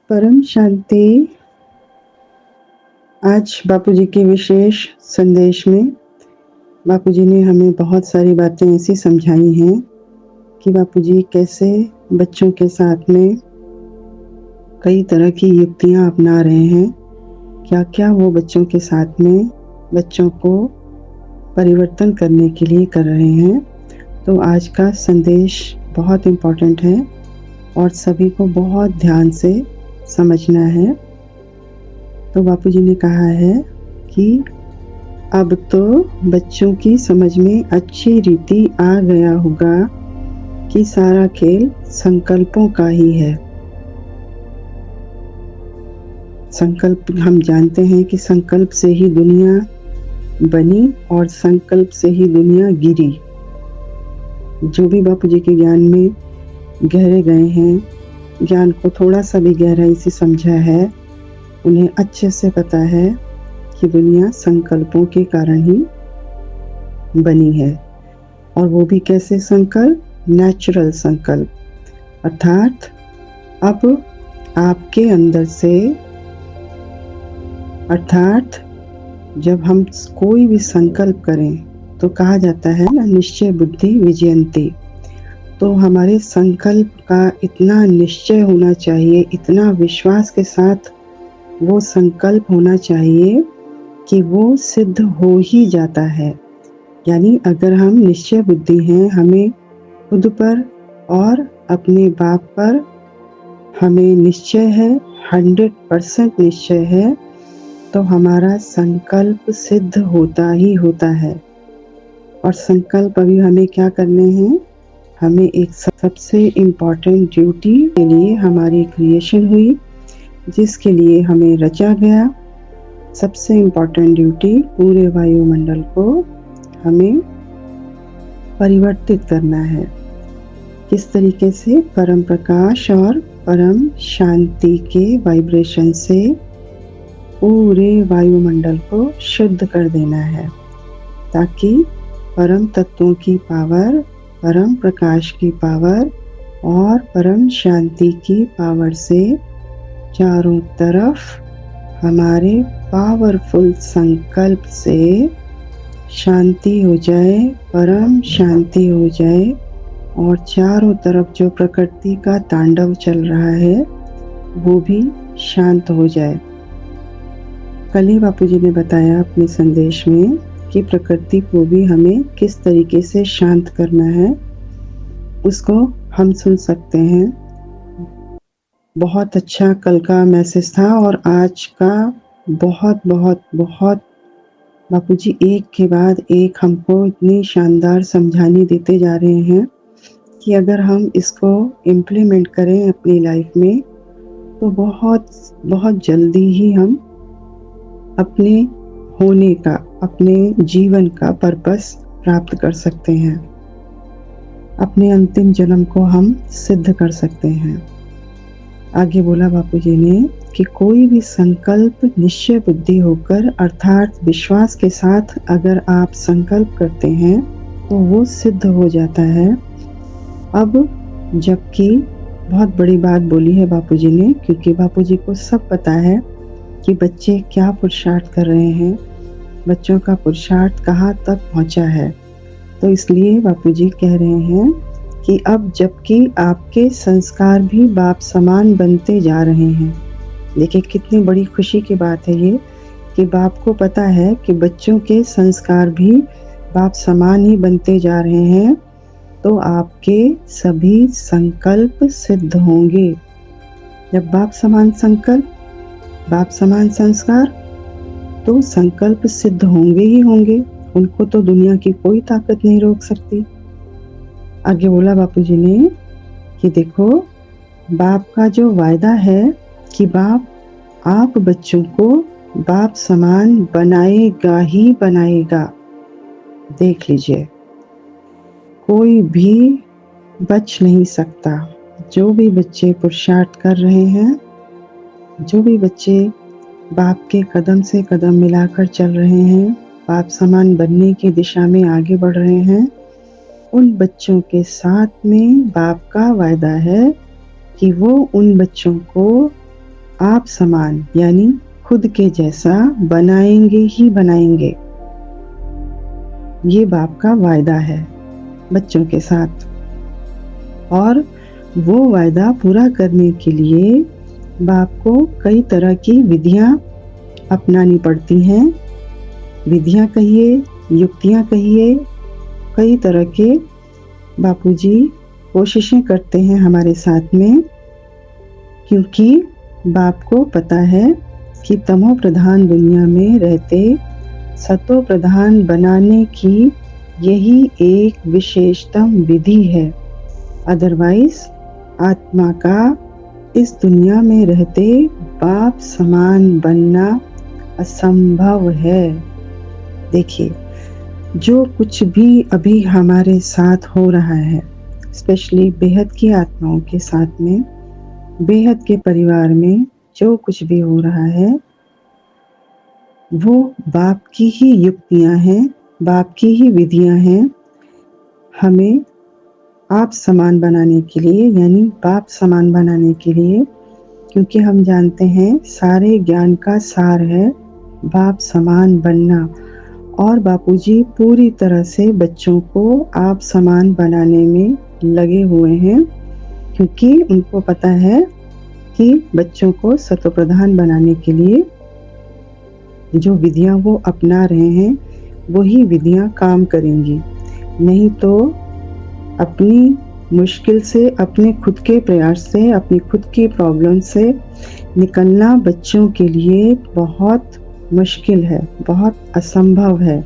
परम शांति। आज बापूजी के विशेष संदेश में बापूजी ने हमें बहुत सारी बातें ऐसी समझाई हैं कि बापूजी कैसे बच्चों के साथ में कई तरह की युक्तियां अपना रहे हैं। क्या क्या वो बच्चों के साथ में बच्चों को परिवर्तन करने के लिए कर रहे हैं। तो आज का संदेश बहुत इम्पोर्टेंट है और सभी को बहुत ध्यान से समझना है। तो बापूजी ने कहा है कि अब तो बच्चों की समझ में अच्छी रीति आ गया होगा कि सारा खेल संकल्पों का ही है। संकल्प, हम जानते हैं कि संकल्प से ही दुनिया बनी और संकल्प से ही दुनिया गिरी। जो भी बापूजी के ज्ञान में गहरे गए हैं, ज्ञान को थोड़ा सा भी गहराई से समझा है, उन्हें अच्छे से पता है कि दुनिया संकल्पों के कारण ही बनी है। और वो भी कैसे संकल्प? नेचुरल संकल्प। अर्थात अब आपके अंदर से, अर्थात जब हम कोई भी संकल्प करें तो कहा जाता है ना, निश्चय बुद्धि विजयंती। तो हमारे संकल्प का इतना निश्चय होना चाहिए, इतना विश्वास के साथ वो संकल्प होना चाहिए कि वो सिद्ध हो ही जाता है। यानी अगर हम निश्चय बुद्धि हैं, हमें खुद पर और अपने बाप पर हमें निश्चय है, 100% निश्चय है, तो हमारा संकल्प सिद्ध होता ही होता है। और संकल्प अभी हमें क्या करने हैं? हमें एक सबसे इम्पॉर्टेंट ड्यूटी के लिए हमारी क्रिएशन हुई, जिसके लिए हमें रचा गया। सबसे इम्पॉर्टेंट ड्यूटी, पूरे वायुमंडल को हमें परिवर्तित करना है। किस तरीके से? परम प्रकाश और परम शांति के वाइब्रेशन से पूरे वायुमंडल को शुद्ध कर देना है, ताकि परम तत्वों की पावर, परम प्रकाश की पावर और परम शांति की पावर से चारों तरफ हमारे पावरफुल संकल्प से शांति हो जाए, परम शांति हो जाए, और चारों तरफ जो प्रकृति का तांडव चल रहा है वो भी शांत हो जाए। कल ही बापूजी ने बताया अपने संदेश में कि प्रकृति को भी हमें किस तरीके से शांत करना है, उसको हम सुन सकते हैं। बहुत अच्छा कल का मैसेज था और आज का बहुत बहुत बहुत बापूजी एक के बाद एक हमको इतनी शानदार समझानी देते जा रहे हैं कि अगर हम इसको इम्प्लीमेंट करें अपनी लाइफ में तो बहुत बहुत जल्दी ही हम अपने होने का, अपने जीवन का पर्पस प्राप्त कर सकते हैं। अपने अंतिम जन्म को हम सिद्ध कर सकते हैं। आगे बोला बापूजी ने कि कोई भी संकल्प निश्चय बुद्धि होकर, अर्थात विश्वास के साथ अगर आप संकल्प करते हैं तो वो सिद्ध हो जाता है। अब जबकि बहुत बड़ी बात बोली है बापूजी ने, क्योंकि बापूजी को सब पता है कि बच्चे क्या पुरुषार्थ कर रहे हैं, बच्चों का पुरुषार्थ कहाँ तक पहुँचा है। तो इसलिए बापूजी कह रहे हैं कि अब जबकि आपके संस्कार भी बाप समान बनते जा रहे हैं। देखिए कितनी बड़ी खुशी की बात है ये, कि बाप को पता है कि बच्चों के संस्कार भी बाप समान ही बनते जा रहे हैं, तो आपके सभी संकल्प सिद्ध होंगे। जब बाप समान संकल्प, बाप समान संस्कार, तो संकल्प सिद्ध होंगे ही होंगे। उनको तो दुनिया की कोई ताकत नहीं रोक सकती। आगे बोला बापूजी ने कि देखो, बाप का जो वायदा है कि बाप आप बच्चों को बाप समान बनाएगा ही बनाएगा। देख लीजिए, कोई भी बच नहीं सकता। जो भी बच्चे पुरुषार्थ कर रहे हैं, जो भी बच्चे बाप के कदम से कदम मिलाकर चल रहे हैं, बाप समान बनने की दिशा में आगे बढ़ रहे हैं, उन बच्चों के साथ में बाप का वायदा है कि वो उन बच्चों को आप समान यानी खुद के जैसा बनाएंगे ही बनाएंगे। ये बाप का वायदा है बच्चों के साथ, और वो वायदा पूरा करने के लिए बाप को कई तरह की विधियां अपनानी पड़ती हैं। विधियां कहिए, युक्तियां कहिए, कई तरह के बापूजी कोशिशें करते हैं हमारे साथ में, क्योंकि बाप को पता है कि तमो प्रधान दुनिया में रहते सतो प्रधान बनाने की यही एक विशेषतम विधि है। अदरवाइज आत्मा का इस दुनिया में रहते बाप समान बनना असंभव है। देखिए, जो कुछ भी अभी हमारे साथ हो रहा है, स्पेशली बेहद की आत्माओं के साथ में, बेहद के परिवार में जो कुछ भी हो रहा है, वो बाप की ही युक्तियां हैं, बाप की ही विधियां हैं हमें आप समान बनाने के लिए, यानी बाप समान बनाने के लिए। क्योंकि हम जानते हैं सारे ज्ञान का सार है बाप समान बनना, और बापूजी पूरी तरह से बच्चों को आप समान बनाने में लगे हुए हैं, क्योंकि उनको पता है कि बच्चों को सतोप्रधान बनाने के लिए जो विधियां वो अपना रहे हैं वही विधियां काम करेंगी। नहीं तो अपनी मुश्किल से, अपने खुद के प्रयास से, अपनी खुद की प्रॉब्लम से निकलना बच्चों के लिए बहुत मुश्किल है, बहुत असंभव है।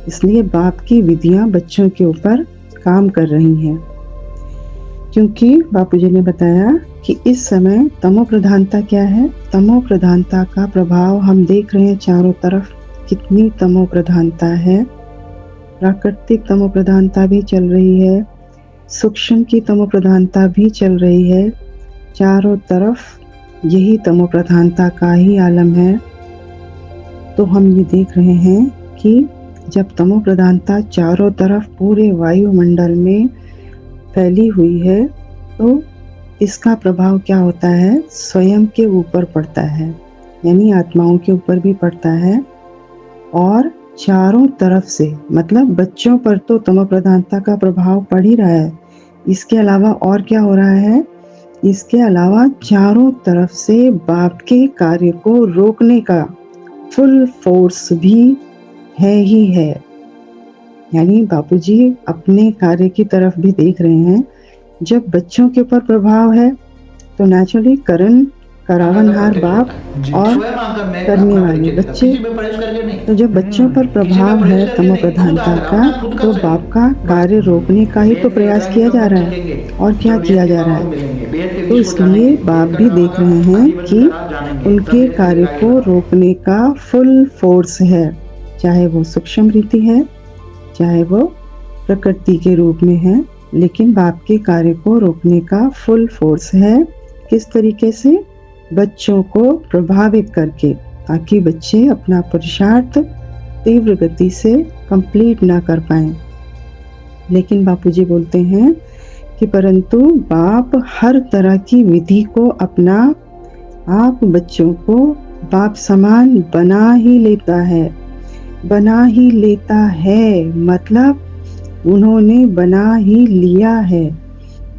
इसलिए बाप की विधियां बच्चों के ऊपर काम कर रही हैं, क्योंकि बापूजी ने बताया कि इस समय तमो प्रधानता क्या है। तमो प्रधानता का प्रभाव हम देख रहे हैं चारों तरफ, कितनी तमो प्रधानता है। प्राकृतिक तमो प्रधानता भी चल रही है, सूक्ष्म की तमो प्रधानता भी चल रही है। चारों तरफ यही तमो प्रधानता का ही आलम है। तो हम ये देख रहे हैं कि जब तमो प्रधानता चारों तरफ पूरे वायुमंडल में फैली हुई है, तो इसका प्रभाव क्या होता है, स्वयं के ऊपर पड़ता है, यानी आत्माओं के ऊपर भी पड़ता है। और चारों तरफ से, मतलब बच्चों पर तो तमो प्रधानता का प्रभाव पड़ ही रहा है, इसके अलावा और क्या हो रहा है, इसके अलावा चारों तरफ से बाप के कार्य को रोकने का फुल फोर्स भी है ही है। यानी बापूजी अपने कार्य की तरफ भी देख रहे हैं। जब बच्चों के ऊपर प्रभाव है तो नेचुरली करावनहार बाप और करने वाले बच्चे, तो जब बच्चों पर प्रभाव है तमो प्रधानता का, तो बाप का कार्य रोकने का ही तो प्रयास किया जा रहा है, और क्या किया जा रहा है। तो इसलिए बाप भी देख रहे हैं कि उनके कार्य को रोकने का फुल फोर्स है, चाहे वो सूक्ष्म रीति है, चाहे वो प्रकृति के रूप में है, लेकिन बाप के कार्य को रोकने का फुल फोर्स है। किस तरीके से, बच्चों को प्रभावित करके, ताकि बच्चे अपना पुरुषार्थ तीव्र गति से कंप्लीट ना कर पाएं। लेकिन बापूजी बोलते हैं कि परंतु बाप हर तरह की विधि को अपना आप बच्चों को बाप समान बना ही लेता है। बना ही लेता है मतलब उन्होंने बना ही लिया है,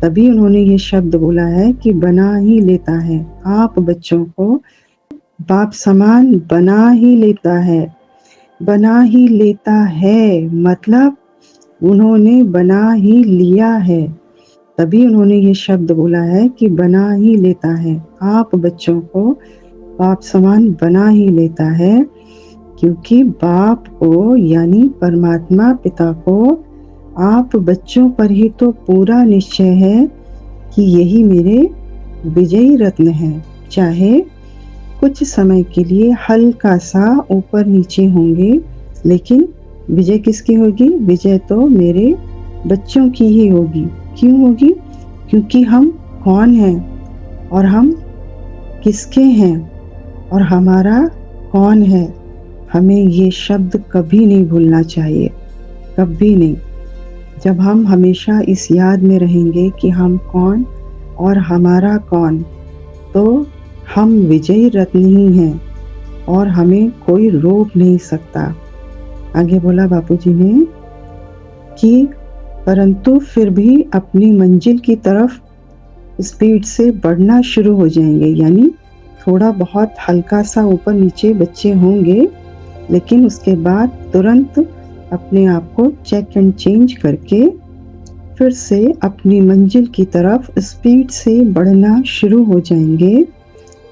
तभी उन्होंने ये शब्द बोला है कि बना ही लेता है। आप बच्चों को बाप समान बना ही लेता है। बना ही लेता है मतलब उन्होंने बना ही लिया है, तभी उन्होंने ये शब्द बोला है कि बना ही लेता है। आप बच्चों को बाप समान बना ही लेता है, क्योंकि बाप को यानी परमात्मा पिता को आप बच्चों पर ही तो पूरा निश्चय है कि यही मेरे विजयी रत्न है। चाहे कुछ समय के लिए हल्का सा ऊपर नीचे होंगे, लेकिन विजय किसकी होगी, विजय तो मेरे बच्चों की ही होगी। क्यों होगी, क्योंकि हम कौन हैं और हम किसके हैं और हमारा कौन है। हमें ये शब्द कभी नहीं भूलना चाहिए, कभी नहीं। जब हम हमेशा इस याद में रहेंगे कि हम कौन और हमारा कौन, तो हम विजयी रत्न ही हैं और हमें कोई रोक नहीं सकता। आगे बोला बापूजी ने कि परंतु फिर भी अपनी मंजिल की तरफ स्पीड से बढ़ना शुरू हो जाएँगे, यानी थोड़ा बहुत हल्का-सा ऊपर-नीचे बच्चे होंगे, लेकिन उसके बाद तुरंत अपने आप को चेक एंड चेंज करके फिर से अपनी मंजिल की तरफ स्पीड से बढ़ना शुरू हो जाएँगे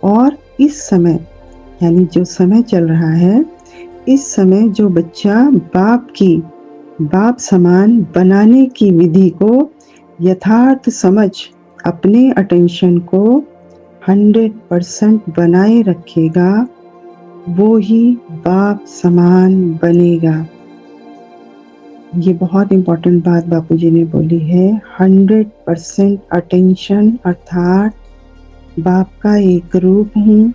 और इस समय, यानी जो समय चल रहा है, इस समय जो बच्चा बाप समान बनाने की विधि को यथार्थ समझ अपने अटेंशन को 100% बनाए रखेगा, वो ही बाप समान बनेगा। ये बहुत इम्पोर्टेंट बात बापूजी ने बोली है। 100% अटेंशन अर्थात बाप का एक रूप हूँ,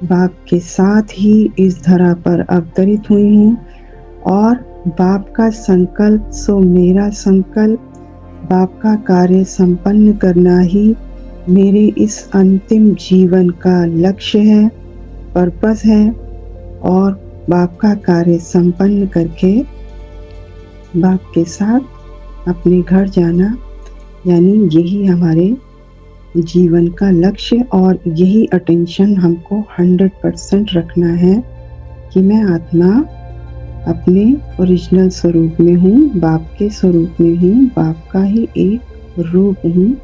बाप के साथ ही इस धरा पर अवतरित हुई हूँ और बाप का संकल्प सो मेरा संकल्प, बाप का कार्य संपन्न करना ही मेरे इस अंतिम जीवन का लक्ष्य है, पर्पस है और बाप का कार्य संपन्न करके बाप के साथ अपने घर जाना, यानी यही हमारे जीवन का लक्ष्य और यही अटेंशन हमको 100% रखना है कि मैं आत्मा अपने ओरिजिनल स्वरूप में हूँ, बाप के स्वरूप में हूँ, बाप का ही एक रूप हूँ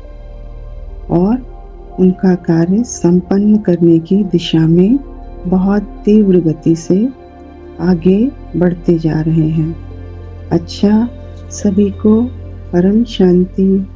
और उनका कार्य संपन्न करने की दिशा में बहुत तीव्र गति से आगे बढ़ते जा रहे हैं। अच्छा, सभी को परम शांति।